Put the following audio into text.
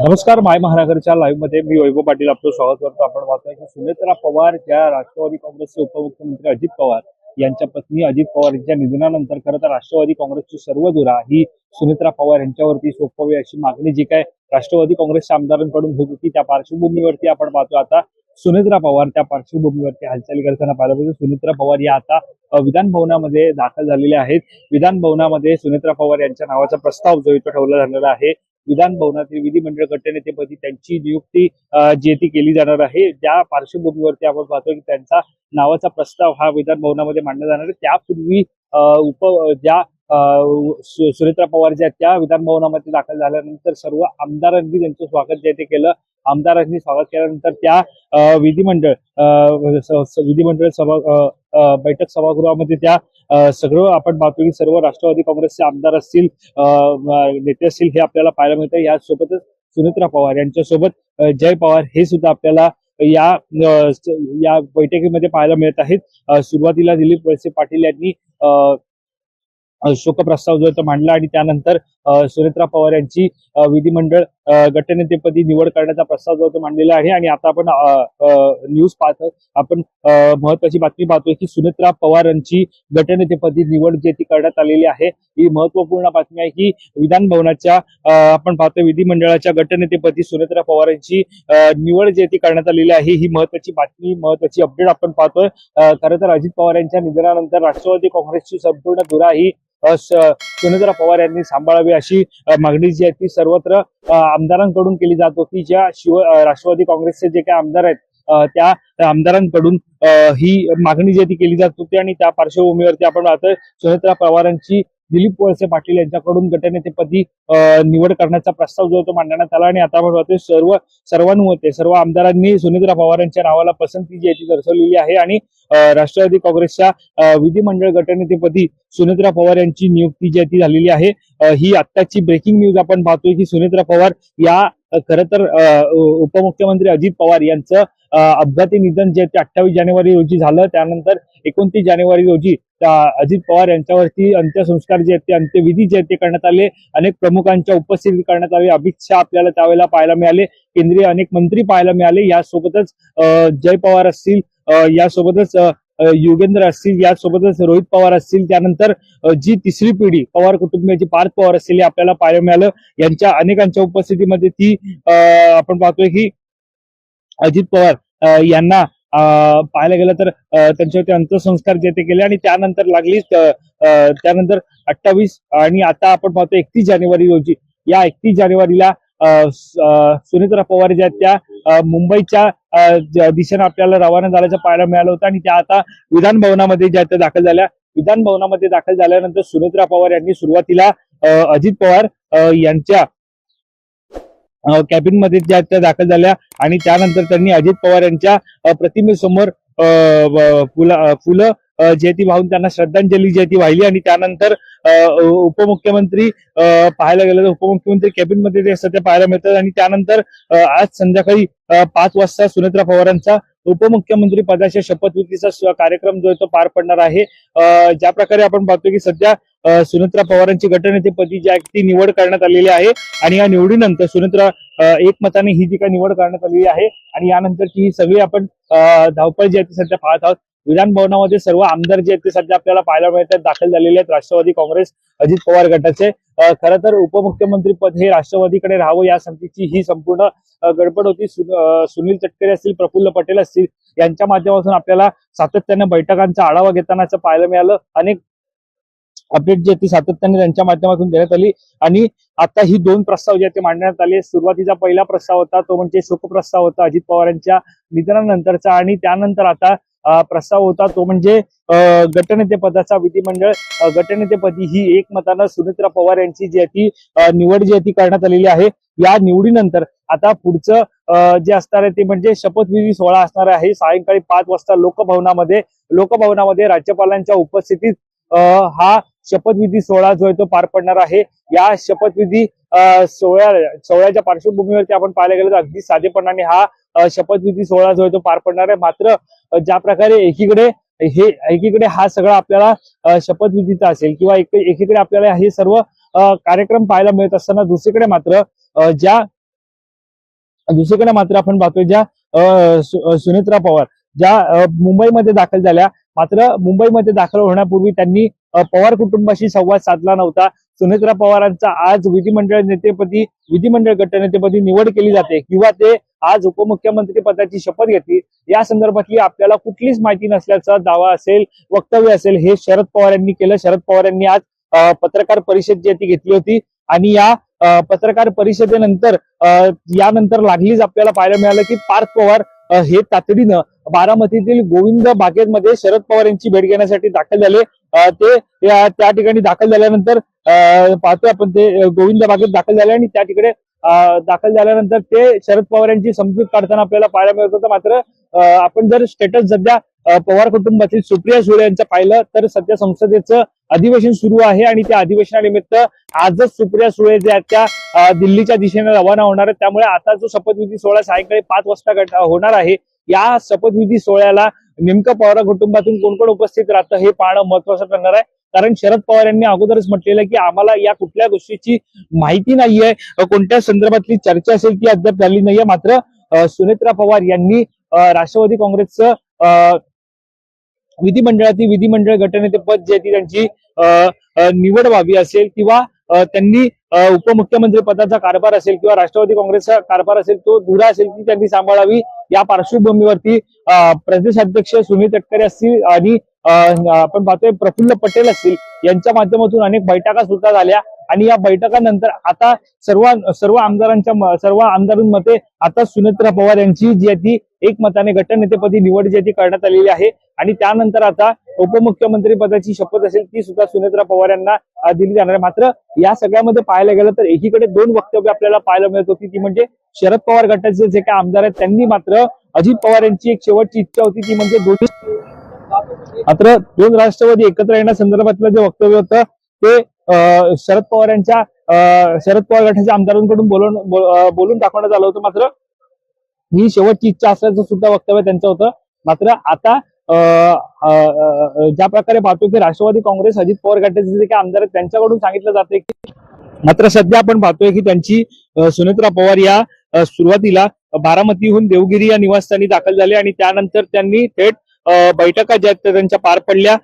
नमस्कार, माय महानगरच्या लाईव्ह मध्ये मी वैभव पाटील आपलं स्वागत करतो। आपण पाहतोय की सुनेत्रा पवार ज्या राष्ट्रवादी काँग्रेसचे उपमुख्यमंत्री अजित पवार यांच्या पत्नी अजित पवार यांच्या निधनानंतर खरं तर राष्ट्रवादी काँग्रेसची सर्व धुरा ही सुनेत्रा पवार यांच्यावरती सोपवावी अशी मागणी जी काय राष्ट्रवादी काँग्रेसच्या आमदारांकडून होत होती, त्या पार्श्वभूमीवरती आपण पाहतो आता सुनेत्रा पवार त्या पार्श्वभूमीवरती हालचाली करताना पाहिलं पाहिजे। सुनेत्रा पवार या आता विधान भवनामध्ये दाखल झालेल्या आहेत। विधान भवनामध्ये सुनेत्रा पवार यांच्या नावाचा प्रस्ताव जो इथं ठेवला झालेला आहे। विधान भवनातील विधिमंडळ गटनेतेपदी त्यांची नियुक्ती जी ती केली जाणार आहे। त्या पार्श्वभूमीवरती आपण पाहतो की त्यांचा नावाचा प्रस्ताव हा विधान भवनामध्ये मांडला जाणार आहे। त्यापूर्वी सुनेत्रा पवार ज्या त्या विधान भवनामध्ये दाखल झाल्यानंतर सर्व आमदारांनी त्यांचं स्वागत जे ते केलं। आमदारांनी स्वागत केल्यानंतर त्या विधिमंडळ सभा बैठक सभागृहामध्ये त्या सगळं आपण पाहतो की सर्व राष्ट्रवादी काँग्रेसचे आमदार असतील, नेते असतील, हे आपल्याला पाहायला मिळतं। यासोबतच सुनेत्रा पवार यांच्यासोबत जय पवार हे सुद्धा आपल्याला या बैठकीमध्ये पाहायला मिळत आहेत। सुरुवातीला दिलीप वळसे पाटील यांनी शोक प्रस्ताव जो तो मांडला आणि त्यानंतर सुनेत्रा पवार यांची विधिमंडळ गटनेतेपदी निवड करण्याचा प्रस्ताव जो तो मांडलेला आहे। आणि आता आपण न्यूज पाहतो, आपण महत्वाची बातमी पाहतोय की सुनेत्रा पवार यांची गटनेतेपदी निवड जी ती करण्यात आलेली आहे। ही महत्वपूर्ण बातमी आहे की विधान भवनाच्या आपण पाहतोय विधिमंडळाच्या गटनेतेपदी सुनेत्रा पवार यांची निवड जी ती करण्यात आलेली आहे। ही महत्वाची बातमी, महत्वाची अपडेट आपण पाहतोय। खरं तर अजित पवार यांच्या निधनानंतर राष्ट्रवादी काँग्रेसची संपूर्ण धुरा ही सुनेत्रा पवार यांनी सांभाळावी अशी मागणी जी आहे ती सर्वत्र आमदारांकडून केली जात होती। ज्या राष्ट्रवादी काँग्रेसचे जे काही आमदार आहेत त्या आमदारांकडून ही मागणी जी ती केली जात होती। आणि त्या पार्श्वभूमीवरती आपण पाहतोय सुनेत्रा पवारांची दिलीप वळसे पाटील यांच्याकडून गटनेतेपदी निवड करण्याचा प्रस्ताव जो तो मांडण्यात आला। आणि आता आपण पाहतोय सर्वांमध्ये सर्व आमदारांनी सुनेत्रा पवार यांच्या नावाला पसंती जी आहे ती दर्शवलेली आहे। आणि राष्ट्रवादी काँग्रेसच्या विधिमंडळ गटनेतेपदी सुनेत्रा पवार यांची नियुक्ती जी आहे ती झालेली आहे। ही आत्ताची ब्रेकिंग न्यूज आपण पाहतोय की सुनेत्रा पवार या खरं तर उपमुख्यमंत्री अजित पवार यांचं अपघाती निधन जे 28 जानेवारी रोजी झालं। त्यानंतर 29 जानेवारी रोजी अजित पवार यांच्यावरती अंत्यसंस्कार जे आहेत ते अंत्यविधी जे आहेत ते करण्यात आले। अनेक प्रमुखांच्या उपस्थितीत करण्यात आले। अमित शहा आपल्याला त्यावेळेला पाहायला मिळाले, केंद्रीय अनेक मंत्री पाहायला मिळाले। यासोबतच जय पवार असतील, यासोबतच युगेंद्र असतील, यासोबतच रोहित पवार असतील, त्यानंतर जी तिसरी पिढी पवार कुटुंबियाची पार्थ पवार असतील हे आपल्याला पाहायला मिळालं। यांच्या अनेकांच्या उपस्थितीमध्ये ती आपण पाहतोय की अजित पवार यांना पाहायला गेलं तर त्यांच्यावरती अंत्यसंस्कार जे ते केले। आणि त्यानंतर लागलीच त्यानंतर 28 आणि आता आपण पाहतो 31 जानेवारी रोजी, या 31 जानेवारीला सुनेत्रा पवार ज्या त्या मुंबईच्या दिशेने आपल्याला रवाना झाल्याचं पाहायला मिळालं होतं। आणि त्या आता विधान भवनामध्ये ज्या त्या दाखल झाल्या। विधान भवनामध्ये दाखल झाल्यानंतर सुनेत्रा पवार यांनी सुरुवातीला अजित पवार यांच्या कॅबिन मध्ये ज्या त्या दाखल झाल्या। आणि त्यानंतर त्यांनी अजित पवार यांच्या प्रतिमेसमोर फुलं जे ती वाहून त्यांना श्रद्धांजली जी ती वाहिली। आणि त्यानंतर उपमुख्यमंत्री पाहायला गेलं तर उपमुख्यमंत्री कॅबिन मध्ये ते सध्या पाहायला मिळतात। आणि त्यानंतर आज संध्याकाळी 5 वाजता सुनेत्रा पवारांचा उपमुख्यमंत्री पदाच्या शपथविधीचा कार्यक्रम जो आहे तो पार पडणार आहे। ज्या प्रकारे आपण पाहतो की सध्या सुनेत्रा पवारांची गटनेतेपदी जी आहे ती निवड करण्यात आलेली आहे। आणि या निवडीनंतर सुनेत्रा एकमताने ही जी काही निवड करण्यात आलेली आहे। आणि यानंतरची ही सगळी आपण धावपळ जी आहे ती सध्या पाहत आहोत। विधान भवनामध्ये सर्व आमदार जे आहेत ते सध्या आपल्याला पाहायला मिळतात, दाखल झालेले आहेत राष्ट्रवादी काँग्रेस अजित पवार गटाचे। खरं तर उपमुख्यमंत्री पद हे राष्ट्रवादीकडे राहावं यासाठीची ही संपूर्ण गडबड होती। सुनील तटकरे असतील, प्रफुल्ल पटेल असतील, यांच्या माध्यमातून आपल्याला सातत्याने बैठकांचा आढावा घेतानाच पाहायला मिळालं। अनेक अपडेट जी ती सातत्याने त्यांच्या माध्यमातून देण्यात आली। आणि आता ही 2 प्रस्ताव जे ते मांडण्यात आले। सुरुवातीचा पहिला प्रस्ताव होता तो म्हणजे शोक प्रस्ताव होता अजित पवार यांच्या निधनानंतरचा। आणि त्यानंतर आता प्रस्ताव होता तो म्हणजे गटनेते पदाचा। विधिमंडळ गटनेतेपदी ही एकमतानं सुनेत्रा पवार यांची जी ती निवड जी ती करण्यात आलेली आहे। या निवडीनंतर आता पुढचं जे असणार आहे ते म्हणजे शपथविधी सोहळा असणार आहे। सायंकाळी 5 वाजता लोकभवनामध्ये राज्यपालांच्या उपस्थितीत हा शपथविधी सोहळा जो आहे तो पार पडणार आहे। या शपथविधी सोहळ्याच्या पार्श्वभूमीवरती आपण पाहायला गेलं तर अगदी साधेपणाने हा शपथविधी सोहळा जो आहे तो पार पडणार आहे। मात्र ज्या प्रकारे एकीकडे हा सगळा आपल्याला शपथविधीचा असेल किंवा एकीकडे आपल्याला हे सर्व कार्यक्रम पाहायला मिळत असताना दुसरीकडे मात्र ज्या दुसरीकडे मात्र आपण पाहतोय ज्या सुनेत्रा पवार ज्या मुंबईमध्ये दाखल झाल्या, मात्र मुंबईमध्ये दाखल होण्यापूर्वी त्यांनी पवार कुटुंबाशी संवाद साधला नव्हता. सुनेत्रा पवारांचा आज विधिमंडळ गटनेतेपदी निवड केली जाते किंवा ते आज उपमुख्यमंत्री पदाची शपथ घेतली, या संदर्भातली आपल्याला कुठलीच माहिती नसल्याचा दावा असेल, वक्तव्य असेल, हे शरद पवार यांनी केलं. शरद पवार यांनी आज पत्रकार परिषद जी ती घेतली होती आणि या पत्रकार परिषदेनंतर यानंतर लागलीच आपल्याला पाहायला मिळालं की पार्थ पवार हे तातडीनं बारामतीतील गोविंद बागेमध्ये शरद पवार यांची भेट घेण्यासाठी दाखल झाले. ते त्या ठिकाणी दाखल झाल्यानंतर पाहतोय आपण ते गोविंद बागेत दाखल झाले आणि त्या ठिकाणी दाखल झाल्यानंतर ते शरद पवार यांची समजूत काढताना आपल्याला पाहायला मिळत होतं. मात्र आपण जर स्टेटस सध्या पवार कुटुंबातील सुप्रिया सुळे यांचं पाहिलं तर सध्या संसदेचं अधिवेशन सुरू आहे आणि त्या अधिवेशनानिमित्त आजच सुप्रिया सुळे ज्या त्या दिल्लीच्या दिशेने रवाना होणार आहेत. त्यामुळे आता जो शपथविधी सोहळा सायंकाळी 5 वाजता होणार आहे, या शपथविधी सोहळ्याला नेमकं पवार कुटुंबातून कोण कोण उपस्थित राहतं हे पाहणं महत्वाचं ठरणार आहे. कारण शरद पवार यांनी अगोदरच म्हटलेलं की आम्हाला या कुठल्या गोष्टीची माहिती नाहीये, कोणत्या संदर्भातली चर्चा असेल ती अद्याप झाली नाहीये. मात्र सुनेत्रा पवार यांनी राष्ट्रवादी काँग्रेसचं विधिमंडळ गटनेतेपद जे ती त्यांची निवड व्हावी असेल किंवा त्यांनी उपमुख्यमंत्री पदाचा कारभार असेल किंवा राष्ट्रवादी काँग्रेसचा कारभार असेल तो धुरा असेल ती त्यांनी सांभाळावी, या पार्श्वभूमीवरती प्रदेश अध्यक्ष सुनील तटकरे असतील आणि आपण पाहतोय प्रफुल्ल पटेल असतील यांच्या माध्यमातून अनेक बैठका सुद्धा झाल्या आणि या बैठकांनंतर आता सर्व आमदारांमध्ये आता सुनेत्रा पवार यांची जी आहे ती एकमताने गटनेतेपदी निवड जी ती करण्यात आलेली आहे आणि त्यानंतर आता उपमुख्यमंत्री पदाची शपथ असेल ती सुद्धा सुनेत्रा पवार यांना दिली जाणार आहे. मात्र या सगळ्यामध्ये पाहायला गेलं तर एकीकडे 2 वक्तव्य आपल्याला पाहायला मिळत होती, ती म्हणजे शरद पवार गटाचे जे काही आमदार आहेत त्यांनी मात्र अजित पवार यांची एक शेवटची इच्छा होती ती म्हणजे मात्र 2 राष्ट्रवादी एकत्र येण्यासंदर्भातलं जे वक्तव्य होतं ते शरद पवार गटाच्या आमदारांकडून बोलून दाखवण्यात आलं होतं. मात्र ही शेवटची इच्छा असल्याचं सुद्धा वक्तव्य त्यांचं होतं. मात्र आता ज्या प्रकारे पाहतो की राष्ट्रवादी काँग्रेस अजित पवार गटाचे जे काही आमदार आहेत त्यांच्याकडून सांगितलं जाते की मात्र सध्या आपण पाहतोय की त्यांची सुनेत्रा पवार या सुरुवातीला बारामतीहून देवगिरी या निवासस्थानी दाखल झाले आणि त्यानंतर त्यांनी थेट बैठका ज्या त्यांच्या पार पडल्या